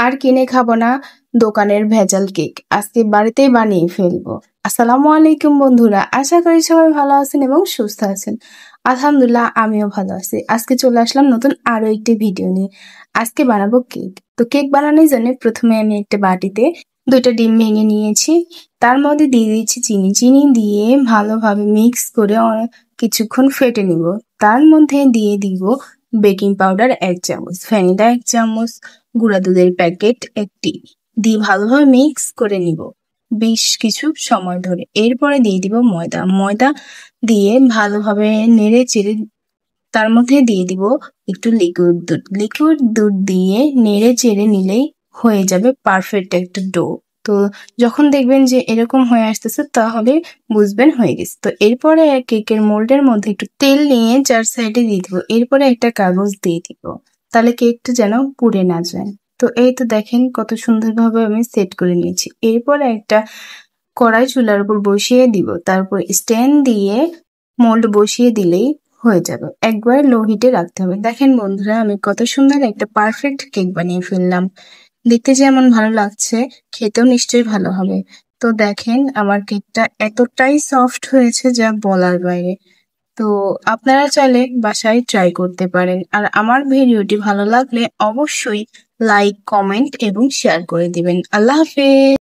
আর কিনে খাবো না দোকানের ভেজাল কেক, আজকে বাড়িতেই বানিয়ে ফেলবো। আসসালামু আলাইকুম বন্ধুরা, আশা করি সবাই ভালো আছেন এবং সুস্থ আছেন। আলহামদুলিল্লাহ, আমিও ভালো আছি। আজকে চলে আসলাম নতুন আরো একটি ভিডিও নিয়ে। আজকে বানাবো কেক। তো কেক বানানোর জন্য প্রথমে আমি একটা বাটিতে 2টা ডিম ভেঙে নিয়েছি। তার মধ্যে দিয়ে দিচ্ছি চিনি। চিনি দিয়ে ভালোভাবে মিক্স করে কিছুক্ষণ ফেটে নিব। তার মধ্যে দিয়ে দিব বেকিং পাউডার 1 চামচ, ভ্যানিলা 1 চামচ, গুঁড়া দুধের প্যাকেট 1টি দিয়ে ভালোভাবে মিক্স করে নিব বেশ কিছু সময় ধরে। এরপরে দিয়ে দিব ময়দা। ময়দা দিয়ে ভালোভাবে নেড়ে চেড়ে তার মধ্যে দিয়ে দিব একটু লিকুইড দুধ। লিকুইড দুধ দিয়ে নেড়ে চেড়ে নিলেই হয়ে যাবে পারফেক্ট একটা ডো। তো যখন দেখবেন যে এরকম হয়ে আসতেছে তাহলে বুঝবেন হয়ে গেছে। তো এরপরে কেকের মোল্ডের মধ্যে একটু তেল নিয়ে 4 সাইডে দিয়ে দিব। এরপরে একটা কাগজ দিয়ে দিব, তাহলে কেকটা যেন পুড়ে না যায়। তো এই তো দেখেন কত সুন্দরভাবে আমি সেট করে নিয়েছি। এরপরে একটা কড়াই চুলার উপর বসিয়ে দিব, তারপর স্ট্যান্ড দিয়ে মোল্ড বসিয়ে দিলেই হয়ে যাবে। একবার লো হিটে রাখতে হবে। দেখেন বন্ধুরা, আমি কত সুন্দর একটা পারফেক্ট কেক বানিয়ে ফেললাম। দেখতে যেমন ভালো লাগছে, খেতেও নিশ্চয়ই ভালো হবে। তো দেখেন আমার কেকটা এতটাই সফট হয়েছে যা বলার বাইরে। তো আপনারা চাইলে বাসায় ট্রাই করতে পারেন। আর আমার ভিডিওটি ভালো লাগলে অবশ্যই লাইক, কমেন্ট এবং শেয়ার করে দিবেন। আল্লাহ হাফেজ।